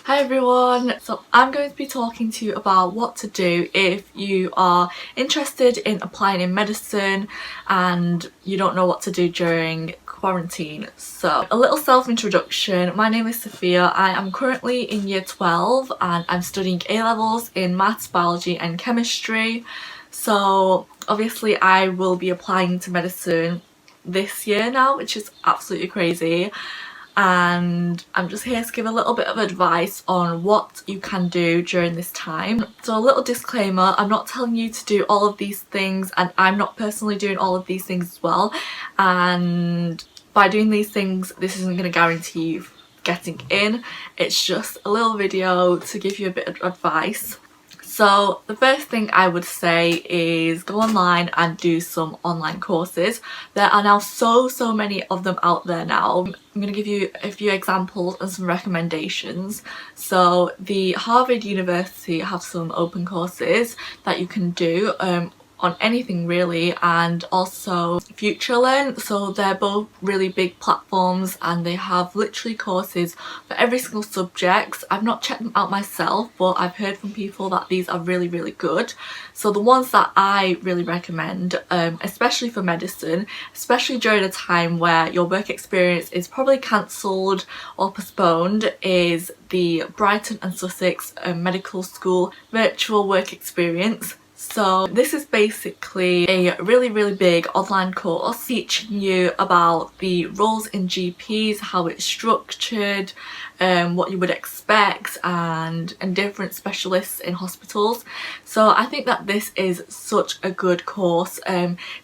Hi everyone, so I'm going to be talking to you about what to do if you are interested in applying in medicine and you don't know what to do during quarantine. So a little self-introduction. My name is Sophia. I am currently in year 12 and I'm studying A-levels in maths, biology and chemistry. So obviously I will be applying to medicine this year now, which is absolutely crazy. And I'm just here to give a little bit of advice on what you can do during this time. So a little disclaimer, I'm not telling you to do all of these things and I'm not personally doing all of these things as well, and by doing these things this isn't going to guarantee you getting in. It's just a little video to give you a bit of advice. So the first thing I would say is go online and do some online courses. There are now so many of them out there now. I'm going to give you a few examples and some recommendations. So the Harvard University have some open courses that you can do on anything really, and also FutureLearn. So they're both really big platforms and they have literally courses for every single subject. I've not checked them out myself, but I've heard from people that these are really good. So the ones that I really recommend, especially for medicine, especially during a time where your work experience is probably cancelled or postponed, is the Brighton and Sussex Medical School virtual work experience. So this is basically a really big online course teaching you about the roles in GPs, how it's structured, what you would expect, and different specialists in hospitals. So I think that this is such a good course.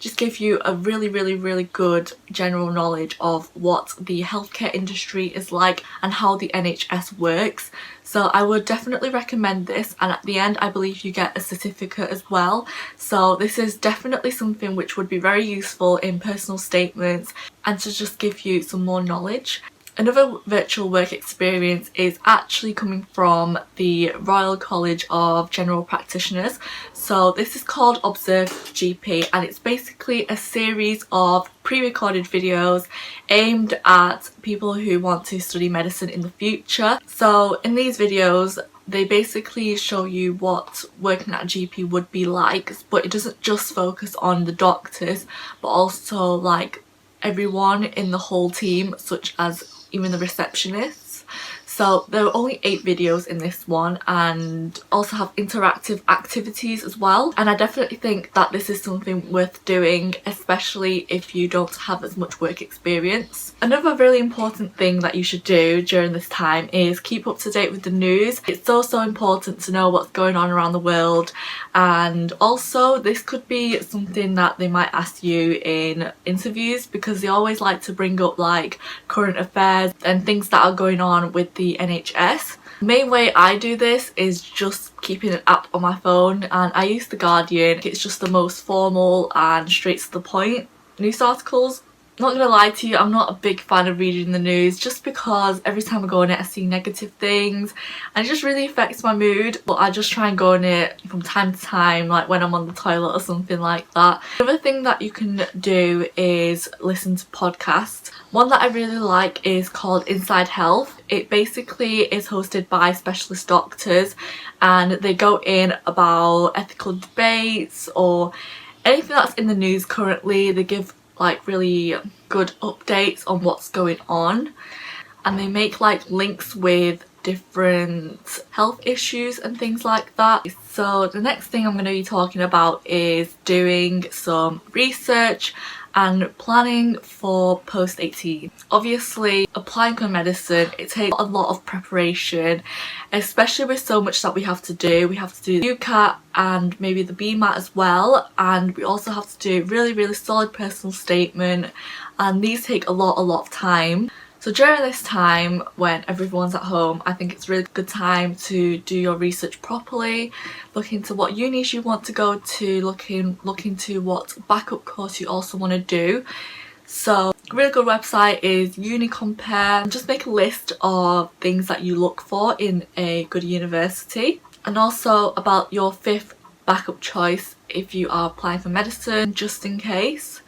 Just give you a really good general knowledge of what the healthcare industry is like and how the NHS works. So I would definitely recommend this, and at the end I believe you get a certificate as well. So this is definitely something which would be very useful in personal statements and to just give you some more knowledge. Another virtual work experience is actually coming from the Royal College of General Practitioners. So this is called Observe GP, and it's basically a series of pre-recorded videos aimed at people who want to study medicine in the future. So in these videos they basically show you what working at a GP would be like, but it doesn't just focus on the doctors but also like everyone in the whole team, such as even the receptionists. So there are only 8 videos in this one, and also have interactive activities as well, and I definitely think that this is something worth doing, especially if you don't have as much work experience. Another really important thing that you should do during this time is keep up to date with the news. It's so important to know what's going on around the world, and also this could be something that they might ask you in interviews, because they always like to bring up like current affairs and things that are going on with the NHS. The main way I do this is just keeping an app on my phone, and I use The Guardian. It's just the most formal and straight to the point news articles. Not gonna lie to you, I'm not a big fan of reading the news, just because every time I go on it I see negative things and it just really affects my mood. But I just try and go on it from time to time, like when I'm on the toilet or something like that. Another thing that you can do is listen to podcasts. One that I really like is called Inside Health. It basically is hosted by specialist doctors, and they go in about ethical debates or anything that's in the news currently. They give like really good updates on what's going on, and they make like links with different health issues and things like that. So the next thing I'm going to be talking about is doing some research and planning for post-18. Obviously applying for medicine, it takes a lot of preparation, especially with so much that we have to do. We have to do UCAT and maybe the BMAT as well, and we also have to do really solid personal statement, and these take a lot of time. So during this time when everyone's at home, I think it's a really good time to do your research properly, look into what unis you want to go to, look into what backup course you also want to do. So a really good website is UniCompare. Just make a list of things that you look for in a good university, and also about your 5th backup choice if you are applying for medicine, just in case.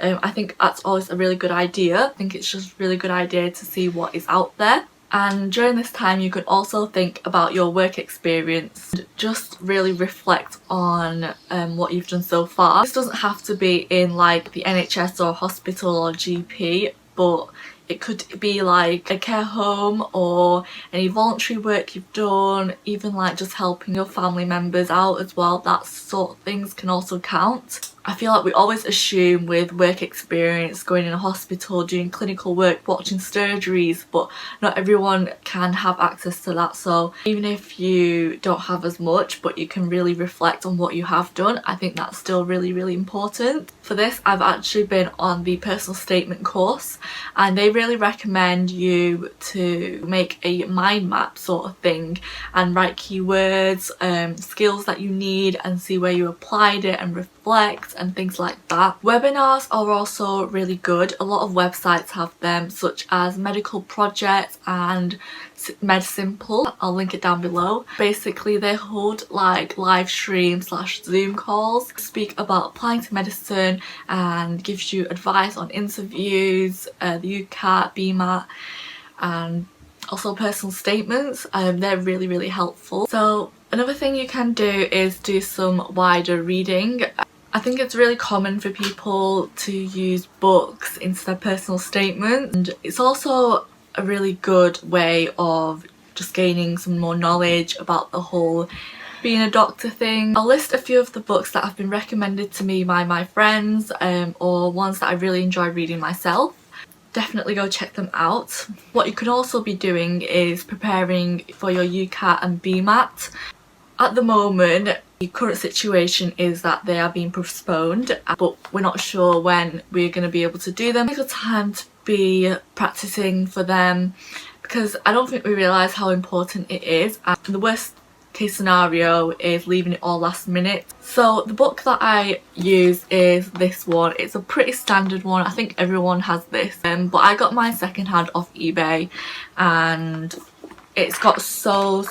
I think that's always a really good idea. I think it's just a really good idea to see what is out there. And during this time you could also think about your work experience and just really reflect on what you've done so far. This doesn't have to be in like the NHS or hospital or GP, but it could be like a care home or any voluntary work you've done, even like just helping your family members out as well. That sort of things can also count. I feel like we always assume with work experience, going in a hospital, doing clinical work, watching surgeries, but not everyone can have access to that. So even if you don't have as much, but you can really reflect on what you have done, I think that's still really, really important. For this, I've actually been on the personal statement course, and they really recommend you to make a mind map sort of thing and write keywords, skills that you need, and see where you applied it and reflect and things like that. Webinars are also really good. A lot of websites have them, such as Medical Project and Med Simple. I'll link it down below. Basically they hold like live stream / Zoom calls, speak about applying to medicine and gives you advice on interviews, the UCAT, BMAT, and also personal statements. They're really, really helpful. So another thing you can do is do some wider reading. I think it's really common for people to use books instead of personal statements, and it's also a really good way of just gaining some more knowledge about the whole being a doctor thing. I'll list a few of the books that have been recommended to me by my friends, or ones that I really enjoy reading myself. Definitely go check them out. What you can also be doing is preparing for your UCAT and BMAT. At the moment, the current situation is that they are being postponed, but we're not sure when we're going to be able to do them. Take the time to be practicing for them, because I don't think we realise how important it is, and the worst case scenario is leaving it all last minute. So the book that I use is this one. It's a pretty standard one. I think everyone has this, but I got mine secondhand off eBay, and it's got so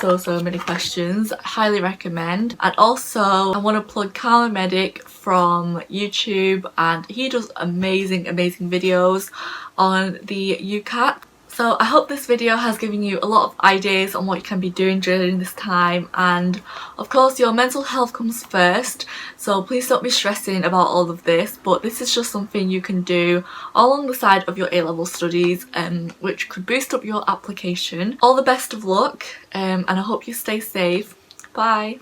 many questions. I highly recommend. And also I want to plug Kalanithi from YouTube, and he does amazing videos on the UCAT. So I hope this video has given you a lot of ideas on what you can be doing during this time, and of course your mental health comes first, so please don't be stressing about all of this, but this is just something you can do along the side of your A-level studies, which could boost up your application. All the best of luck, and I hope you stay safe. Bye!